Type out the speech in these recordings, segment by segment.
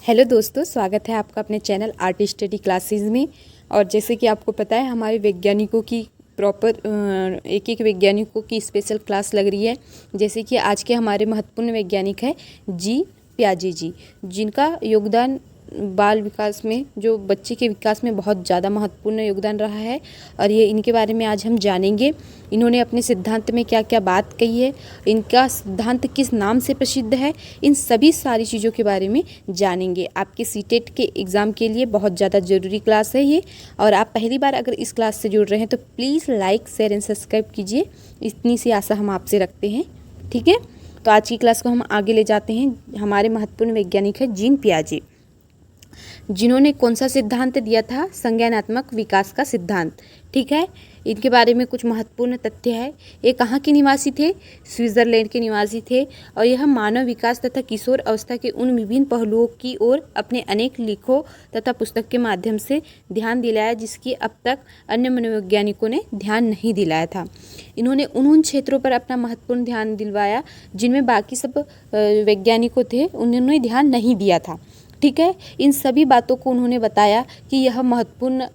Hello दोस्तों, स्वागत है आपका अपने चैनल आर्ट स्टडी क्लासेस में। और जैसे कि आपको पता है, हमारे वैज्ञानिकों की प्रॉपर एक एक वैज्ञानिकों की स्पेशल क्लास लग रही है। जैसे कि आज के हमारे महत्वपूर्ण वैज्ञानिक है जी पियाजे जी, जिनका योगदान बाल विकास में, जो बच्चे के विकास में बहुत ज़्यादा महत्वपूर्ण योगदान रहा है। और ये इनके बारे में आज हम जानेंगे। इन्होंने अपने सिद्धांत में क्या क्या बात कही है, इनका सिद्धांत किस नाम से प्रसिद्ध है, इन सभी सारी चीज़ों के बारे में जानेंगे। आपके सीटेट के एग्ज़ाम के लिए बहुत ज़्यादा ज़रूरी क्लास है ये। और आप पहली बार अगर इस क्लास से जुड़ रहे हैं तो please like, share and subscribe कीजिए। इतनी सी आशा हम आपसे रखते हैं, ठीक है। तो आज की क्लास को हम आगे ले जाते हैं। हमारे महत्वपूर्ण वैज्ञानिक है जीन पियाजे, जिन्होंने कौन सा सिद्धांत दिया था? संज्ञानात्मक विकास का सिद्धांत, ठीक है। इनके बारे में कुछ महत्वपूर्ण तथ्य है। ये कहाँ के निवासी थे? स्विट्ज़रलैंड के निवासी थे। और यह मानव विकास तथा किशोर अवस्था के उन विभिन्न पहलुओं की ओर अपने अनेक लेखों तथा पुस्तक के माध्यम से ध्यान दिलाया जिसकी अब तक अन्य मनोवैज्ञानिकों ने ध्यान नहीं दिलाया था। इन्होंने उन क्षेत्रों पर अपना महत्वपूर्ण ध्यान दिलवाया जिनमें बाकी सब वैज्ञानिकों थे, उन्होंने ध्यान नहीं दिया था, ठीक है। इन सभी बातों को उन्होंने बताया कि यह महत्वपूर्ण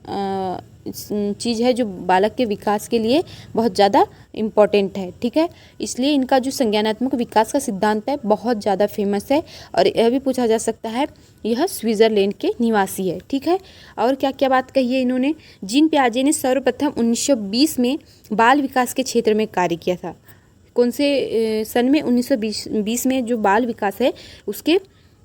चीज़ है जो बालक के विकास के लिए बहुत ज़्यादा इम्पॉर्टेंट है, ठीक है। इसलिए इनका जो संज्ञानात्मक विकास का सिद्धांत है बहुत ज़्यादा फेमस है। और यह भी पूछा जा सकता है, यह स्विट्ज़रलैंड के निवासी है, ठीक है। और क्या क्या बात कही है इन्होंने? जीन पियाजे ने सर्वप्रथम 1920 में बाल विकास के क्षेत्र में कार्य किया था। कौन से सन में? 1920 में जो बाल विकास है उसके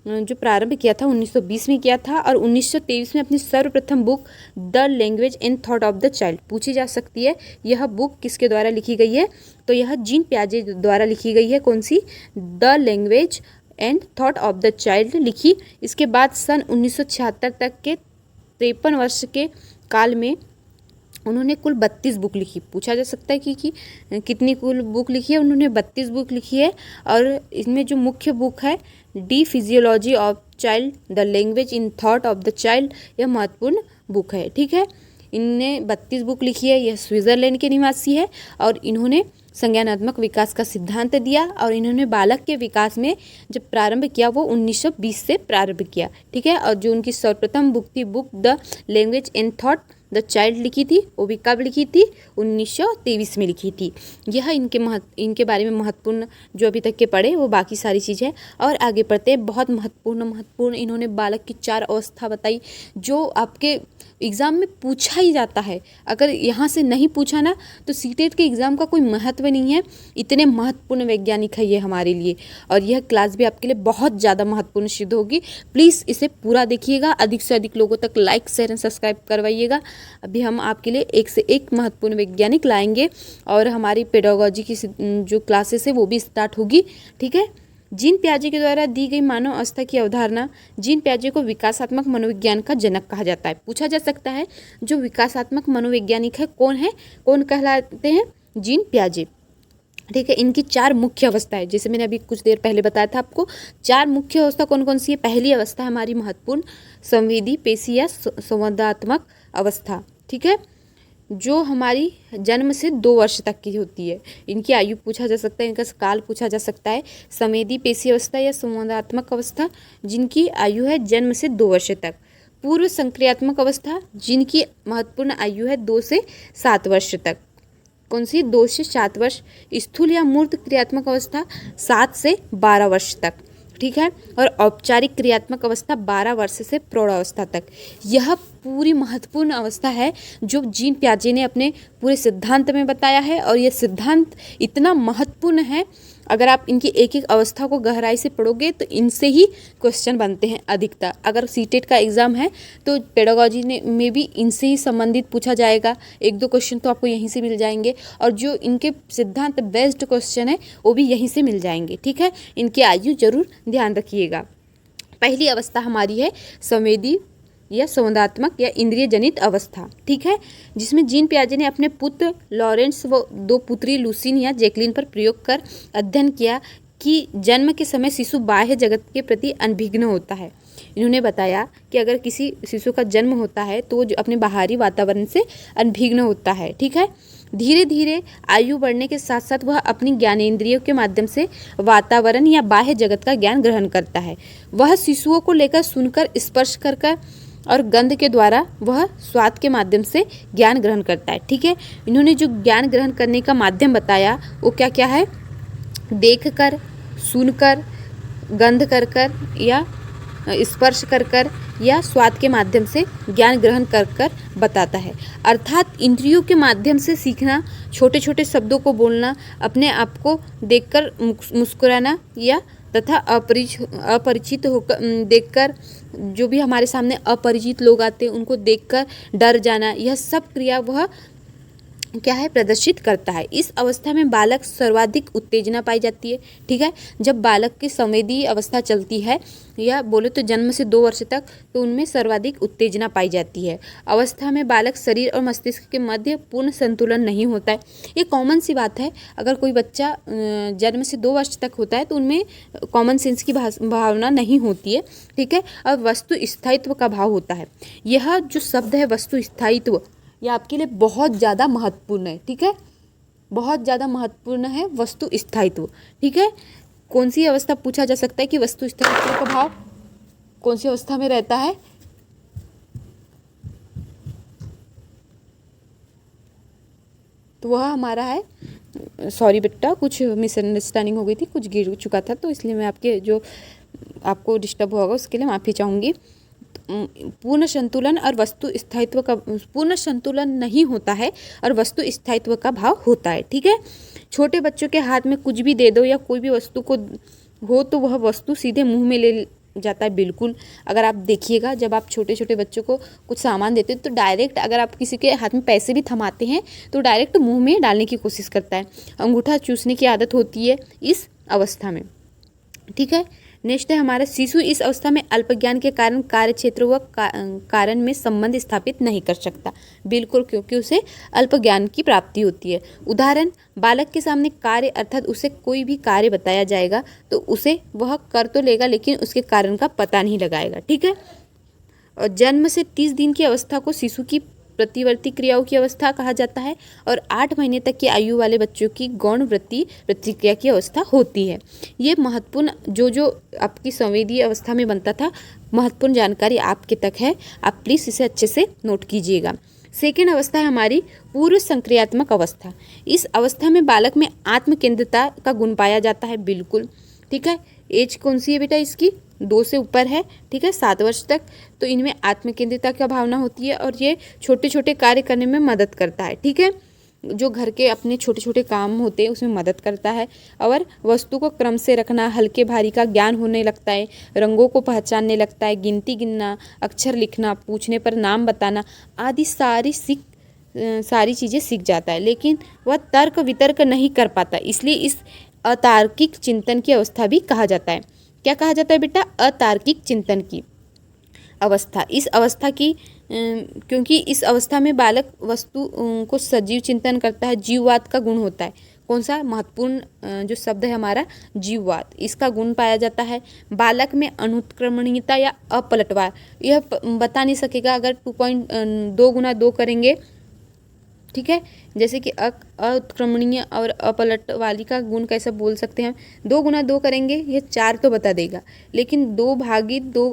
जो प्रारंभ किया था 1920 में किया था। और 1923 में अपनी सर्वप्रथम book the language and thought of the child पूछी जा सकती है। यह बुक किसके द्वारा लिखी गई है? तो यह जीन पियाजे द्वारा लिखी गई है। कौन सी? The language and thought of the child लिखी। इसके बाद सन 1976 तक के 53 वर्ष के काल में उन्होंने कुल 32 बुक लिखी। पूछा जा सकता है कि कितनी कुल बुक लिखी है? उन्होंने 32 बुक लिखी है। और इसमें जो मुख्य बुक है D physiology of child, the language in thought of the child, यह महत्वपूर्ण बुक है, ठीक है। इनने 32 बुक लिखी है। यह स्विट्ज़रलैंड के निवासी है और इन्होंने संज्ञानात्मक विकास का सिद्धांत दिया। और इन्होंने बालक के विकास में जब प्रारंभ किया वो 1920 से प्रारंभ किया, ठीक है। और जो उनकी सर्वप्रथम बुक थी, book the language and thought the child लिखी थी, वो भी कब लिखी थी? 1923 में लिखी थी। यह इनके बारे में महत्वपूर्ण जो अभी तक के पढ़े वो बाकी सारी चीज़ें। और आगे पढ़ते हैं। बहुत महत्वपूर्ण इन्होंने बालक की 4 अवस्था बताई जो आपके एग्ज़ाम में पूछा ही जाता है। अगर यहाँ से नहीं पूछा ना तो सीटेट के एग्ज़ाम का कोई महत्व नहीं है। इतने महत्वपूर्ण वैज्ञानिक है ये हमारे लिए। और यह क्लास भी आपके लिए बहुत ज़्यादा महत्वपूर्ण सिद्ध होगी। प्लीज़ इसे पूरा देखिएगा, अधिक से अधिक लोगों तक लाइक, शेयर एंड सब्सक्राइब करवाइएगा। अभी हम आपके लिए एक से एक महत्वपूर्ण वैज्ञानिक लाएंगे और हमारी पेडागोजी की जो क्लासेस है वो भी स्टार्ट होगी, ठीक है। जीन पियाजे के द्वारा दी गई मानव अवस्था की अवधारणा। जीन पियाजे को विकासात्मक मनोविज्ञान का जनक कहा जाता है। पूछा जा सकता है, जो विकासात्मक मनोवैज्ञानिक है कौन कहलाते हैं? जीन पियाजे, ठीक है। इनकी 4 मुख्य अवस्था है। जैसे मैंने अभी कुछ देर पहले बताया था आपको, 4 मुख्य अवस्था कौन कौन सी है? पहली अवस्था हमारी महत्वपूर्ण संवेदी पेशी या संवादात्मक अवस्था, ठीक है, जो हमारी जन्म से 2 वर्ष तक की होती है। इनकी आयु पूछा जा सकता है, इनका काल पूछा जा सकता है। संवेदी पेशी अवस्था या संवादात्मक अवस्था, जिनकी आयु है जन्म से 2 वर्ष तक। पूर्व संक्रियात्मक अवस्था, जिनकी महत्वपूर्ण आयु है 2 से 7 वर्ष तक। कौन सी? 2 से 7 वर्ष। स्थूल या मूर्त क्रियात्मक अवस्था 7 से 12 वर्ष तक, ठीक है। और औपचारिक क्रियात्मक अवस्था 12 वर्ष से प्रौढ़ावस्था तक। यह पूरी महत्वपूर्ण अवस्था है जो जीन पियाजे ने अपने पूरे सिद्धांत में बताया है। और यह सिद्धांत इतना महत्वपूर्ण है, अगर आप इनकी एक एक अवस्था को गहराई से पढ़ोगे तो इनसे ही क्वेश्चन बनते हैं अधिकतर। अगर सीटेट का एग्ज़ाम है तो पेडागोजी में भी इनसे ही संबंधित पूछा जाएगा। 1-2 क्वेश्चन तो आपको यहीं से मिल जाएंगे। और जो इनके सिद्धांत बेस्ड क्वेश्चन है वो भी यहीं से मिल जाएंगे, ठीक है। इनकी आयु जरूर ध्यान रखिएगा। पहली अवस्था हमारी है संवेदी या संवादात्मक या इंद्रिय जनित अवस्था, ठीक है, जिसमें जीन पियाजे ने अपने पुत्र लॉरेंस व 2 पुत्री लूसीन या जैकलिन पर प्रयोग कर अध्ययन किया कि जन्म के समय शिशु बाह्य जगत के प्रति अनभिज्ञ होता है। इन्होंने बताया कि अगर किसी शिशु का जन्म होता है तो वो जो अपने बाहरी वातावरण से अनभिज्ञ होता है, ठीक है। धीरे धीरे आयु बढ़ने के साथ साथ वह अपनी ज्ञानेंद्रियों के माध्यम से वातावरण या बाह्य जगत का ज्ञान ग्रहण करता है। वह शिशुओं को लेकर सुनकर, स्पर्श कर कर और गंध के द्वारा वह स्वाद के माध्यम से ज्ञान ग्रहण करता है। ठीक है, इन्होंने जो ज्ञान ग्रहण करने का माध्यम बताया वो क्या क्या है? देख कर, सुन कर, गंध कर कर या स्पर्श कर कर या स्वाद के माध्यम से ज्ञान ग्रहण कर कर बताता है। अर्थात इंद्रियों के माध्यम से सीखना, छोटे छोटे शब्दों को बोलना, अपने आप को देखकर मुस्कुराना या तथा अपरिचित होकर देखकर, जो भी हमारे सामने अपरिचित लोग आते हैं उनको देखकर डर जाना, यह सब क्रिया वह क्या है? प्रदर्शित करता है। इस अवस्था में बालक सर्वाधिक उत्तेजना पाई जाती है। ठीक है, जब बालक की संवेदी अवस्था चलती है या बोले तो जन्म से 2 वर्ष तक, तो उनमें सर्वाधिक उत्तेजना पाई जाती है। अवस्था में बालक शरीर और मस्तिष्क के मध्य पूर्ण संतुलन नहीं होता है। ये कॉमन सी बात है, अगर कोई बच्चा जन्म से 2 वर्ष तक होता है तो उनमें कॉमन सेंस की भावना नहीं होती है। ठीक है, और वस्तु स्थायित्व का भाव होता है। यह जो शब्द है वस्तु स्थायित्व, यह आपके लिए बहुत ज़्यादा महत्वपूर्ण है। ठीक है, बहुत ज़्यादा महत्वपूर्ण है वस्तु स्थायित्व। ठीक है, कौन सी अवस्था पूछा जा सकता है कि वस्तु स्थायित्व का भाव कौन सी अवस्था में रहता है? तो वह हमारा है, सॉरी बेटा, कुछ मिसअंडरस्टैंडिंग हो गई थी, कुछ गिर चुका था तो इसलिए मैं आपके जो आपको डिस्टर्ब होगा उसके लिए माफ़ी चाहूँगी। पूर्ण संतुलन और वस्तु स्थायित्व का, पूर्ण संतुलन नहीं होता है और वस्तु स्थायित्व का भाव होता है। ठीक है, छोटे बच्चों के हाथ में कुछ भी दे दो या कोई भी वस्तु को हो तो वह वस्तु सीधे मुंह में ले जाता है। बिल्कुल, अगर आप देखिएगा जब आप छोटे छोटे बच्चों को कुछ सामान देते हैं तो डायरेक्ट, अगर आप किसी के हाथ में पैसे भी थमाते हैं तो डायरेक्ट मुंह में डालने की कोशिश करता है। अंगूठा चूसने की आदत होती है इस अवस्था में। ठीक है, नेक्स्ट है हमारा शिशु इस अवस्था में अल्प ज्ञान के कारण कार्य क्षेत्र व कारण में संबंध स्थापित नहीं कर सकता। बिल्कुल, क्योंकि उसे अल्प ज्ञान की प्राप्ति होती है। उदाहरण, बालक के सामने कार्य अर्थात उसे कोई भी कार्य बताया जाएगा तो उसे वह कर तो लेगा लेकिन उसके कारण का पता नहीं लगाएगा। ठीक है, और जन्म से 30 दिन की अवस्था को शिशु की प्रतिवर्ती क्रियाओं की अवस्था कहा जाता है और 8 महीने तक की आयु वाले बच्चों की गौण वृत्ति प्रतिक्रिया की अवस्था होती है। ये महत्वपूर्ण जो आपकी संवेदी अवस्था में बनता था, महत्वपूर्ण जानकारी आपके तक है, आप प्लीज़ इसे अच्छे से नोट कीजिएगा। सेकेंड अवस्था है हमारी पूर्व संक्रियात्मक अवस्था। इस अवस्था में बालक में आत्म केंद्रितता का गुण पाया जाता है। बिल्कुल, ठीक है, एज कौन सी है बेटा इसकी? 2 से ऊपर है। ठीक है, 7 वर्ष तक, तो इनमें आत्मकेंद्रिता की भावना होती है और ये छोटे छोटे कार्य करने में मदद करता है। ठीक है, जो घर के अपने छोटे छोटे काम होते हैं उसमें मदद करता है और वस्तु को क्रम से रखना, हल्के भारी का ज्ञान होने लगता है, रंगों को पहचानने लगता है, गिनती गिनना, अक्षर लिखना, पूछने पर नाम बताना आदि सारी चीज़ें सीख जाता है। लेकिन वह तर्क वितर्क नहीं कर पाता, इसलिए इस अतार्किक चिंतन की अवस्था भी कहा जाता है। क्या कहा जाता है बेटा? अतार्किक चिंतन की अवस्था। इस अवस्था की क्योंकि इस अवस्था में बालक वस्तु को सजीव चिंतन करता है, जीववाद का गुण होता है। कौन सा महत्वपूर्ण जो शब्द है हमारा? जीववाद, इसका गुण पाया जाता है। बालक में अनुत्क्रमणीयता या अपलटवार, यह बता नहीं सकेगा अगर 2 गुना 2 करेंगे। ठीक है, जैसे कि उत्क्रमणीय और अपलट वाली का गुण कैसे बोल सकते हैं? 2 गुना 2 करेंगे, ये 4 तो बता देगा, लेकिन 2 भागी 2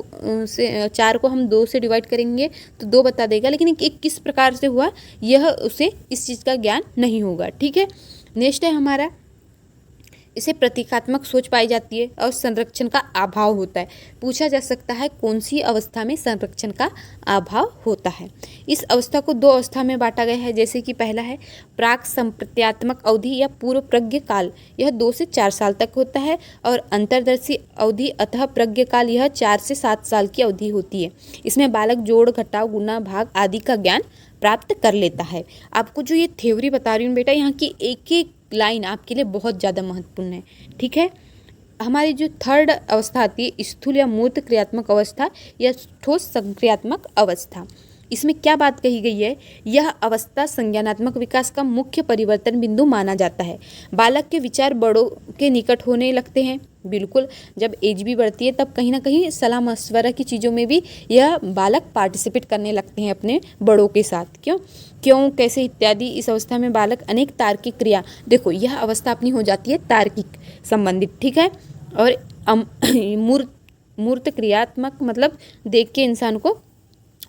से 4 को हम 2 से डिवाइड करेंगे तो 2 बता देगा, लेकिन एक किस प्रकार से हुआ यह उसे इस चीज़ का ज्ञान नहीं होगा। ठीक है, नेक्स्ट है हमारा, इसे प्रतीकात्मक सोच पाई जाती है और संरक्षण का अभाव होता है। पूछा जा सकता है कौन सी अवस्था में संरक्षण का अभाव होता है। इस अवस्था को 2 अवस्था में बांटा गया है, जैसे कि पहला है प्राक संप्रत्यात्मक अवधि या पूर्व प्रज्ञ काल, यह 2 से 4 साल तक होता है, और अंतर्दर्शी अवधि अतः प्रज्ञ काल, यह 4 से 7 साल की अवधि होती है। इसमें बालक जोड़, घटाव, गुना, भाग आदि का ज्ञान प्राप्त कर लेता है। आपको जो ये थ्योरी बता रही हूँ बेटा, यहाँ की एक एक लाइन आपके लिए बहुत ज़्यादा महत्वपूर्ण है। ठीक है, हमारी जो थर्ड अवस्था आती है स्थूल या मूर्त क्रियात्मक अवस्था या ठोस संक्रियात्मक अवस्था। इसमें क्या बात कही गई है, यह अवस्था संज्ञानात्मक विकास का मुख्य परिवर्तन बिंदु माना जाता है। बालक के विचार बड़ों के निकट होने लगते हैं। बिल्कुल, जब एज भी बढ़ती है तब कहीं ना कहीं सलाह मशवरा की चीज़ों में भी यह बालक पार्टिसिपेट करने लगते हैं अपने बड़ों के साथ। क्यों कैसे इत्यादि। इस अवस्था में बालक अनेक तार्किक क्रिया, देखो यह अवस्था अपनी हो जाती है तार्किक संबंधित, ठीक है। और मूर्त क्रियात्मक, मतलब देख के इंसान को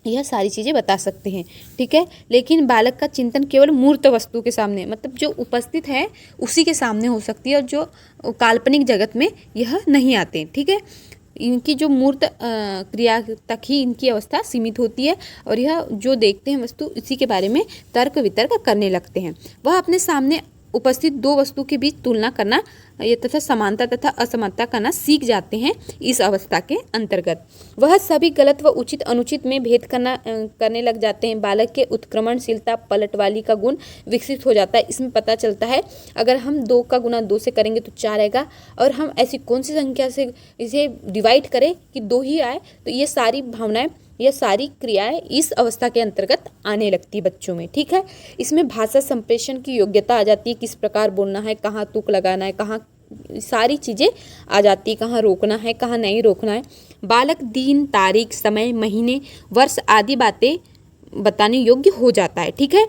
यह सारी चीज़ें बता सकते हैं, ठीक है। लेकिन बालक का चिंतन केवल मूर्त वस्तु के सामने, मतलब जो उपस्थित है उसी के सामने हो सकती है, और जो काल्पनिक जगत में यह नहीं आते, ठीक है। इनकी जो मूर्त क्रिया तक ही इनकी अवस्था सीमित होती है, और यह जो देखते हैं वस्तु इसी के बारे में तर्क वितर्क करने लगते हैं। वह अपने सामने उपस्थित दो वस्तु के बीच तुलना करना ये तथा समानता तथा असमानता करना सीख जाते हैं। इस अवस्था के अंतर्गत वह सभी गलत व उचित अनुचित में भेद करने लग जाते हैं। बालक के उत्क्रमणशीलता, पलटवाली का गुण विकसित हो जाता है। इसमें पता चलता है अगर हम 2 का गुना 2 से करेंगे तो 4 आएगा, और हम ऐसी कौन सी संख्या से इसे डिवाइड करें कि 2 ही आए, तो ये सारी भावनाएं, यह सारी क्रियाएं इस अवस्था के अंतर्गत आने लगती है बच्चों में, ठीक है। इसमें भाषा संप्रेषण की योग्यता आ जाती है, किस प्रकार बोलना है, कहाँ तुक लगाना है, कहाँ सारी चीज़ें आ जाती है, कहाँ रोकना है, कहाँ नहीं रोकना है। बालक दिन, तारीख, समय, महीने, वर्ष आदि बातें बताने योग्य हो जाता है, ठीक है।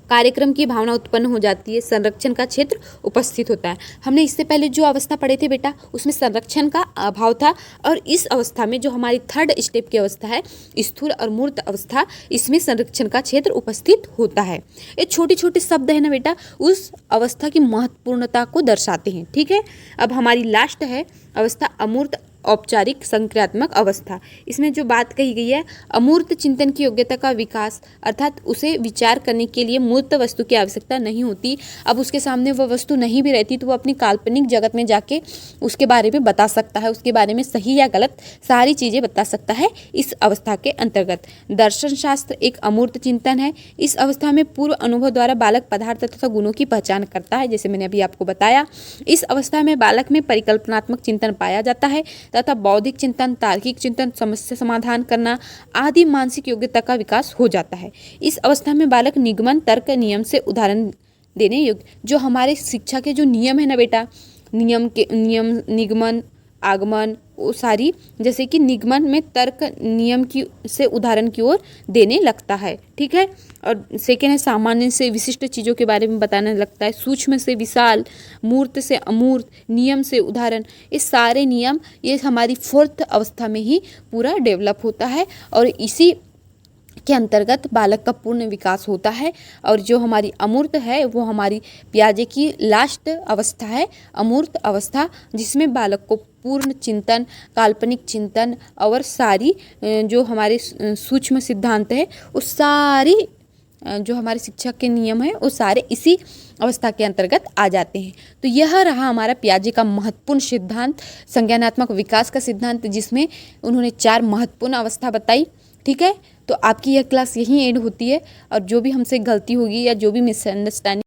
कार्यक्रम की भावना उत्पन्न हो जाती है। संरक्षण का क्षेत्र उपस्थित होता है। हमने इससे पहले जो अवस्था पढ़े थे बेटा, उसमें संरक्षण का अभाव था, और इस अवस्था में जो हमारी 3rd स्टेप की अवस्था है, स्थूल और मूर्त अवस्था, इसमें संरक्षण का क्षेत्र उपस्थित होता है। ये छोटे छोटे शब्द है ना बेटा, उस अवस्था की महत्वपूर्णता को दर्शाते हैं, ठीक है। अब हमारी लास्ट है अवस्था अमूर्त औपचारिक संक्रियात्मक अवस्था। इसमें जो बात कही गई है, अमूर्त चिंतन की योग्यता का विकास, अर्थात उसे विचार करने के लिए मूर्त वस्तु की आवश्यकता नहीं होती। अब उसके सामने वह वस्तु नहीं भी रहती तो वह अपनी काल्पनिक जगत में जाके उसके बारे में बता सकता है, उसके बारे में सही या गलत सारी चीज़ें बता सकता है। इस अवस्था के अंतर्गत दर्शन शास्त्र एक अमूर्त चिंतन है। इस अवस्था में पूर्व अनुभव द्वारा बालक पदार्थ तथा गुणों की पहचान करता है, जैसे मैंने अभी आपको बताया। इस अवस्था में बालक में परिकल्पनात्मक चिंतन पाया जाता है तथा बौद्धिक चिंतन, तार्किक चिंतन, समस्या समाधान करना आदि मानसिक योग्यता का विकास हो जाता है। इस अवस्था में बालक निगमन, तर्क, नियम से उदाहरण देने योग्य, जो हमारे शिक्षा के जो नियम है ना बेटा, नियम, निगमन, आगमन, वो सारी, जैसे कि निगमन में तर्क नियम की से उदाहरण की ओर देने लगता है, ठीक है। और सेकेंड है सामान्य से विशिष्ट चीज़ों के बारे में बताने लगता है। सूक्ष्म से विशाल, मूर्त से अमूर्त, नियम से उदाहरण, ये सारे नियम ये हमारी 4th अवस्था में ही पूरा डेवलप होता है, और इसी के अंतर्गत बालक का पूर्ण विकास होता है। और जो हमारी अमूर्त है वो हमारी पियाजे की लास्ट अवस्था है, अमूर्त अवस्था, जिसमें बालक को पूर्ण चिंतन, काल्पनिक चिंतन और सारी जो हमारे सूक्ष्म सिद्धांत है, उस सारी जो हमारे शिक्षा के नियम हैं वो सारे इसी अवस्था के अंतर्गत आ जाते हैं। तो यह रहा हमारा पियाजे का महत्वपूर्ण सिद्धांत, संज्ञानात्मक विकास का सिद्धांत, जिसमें उन्होंने 4 महत्वपूर्ण अवस्था बताई, ठीक है। तो आपकी यह क्लास यहीं एंड होती है, और जो भी हमसे गलती होगी या जो भी मिसअंडरस्टैंडिंग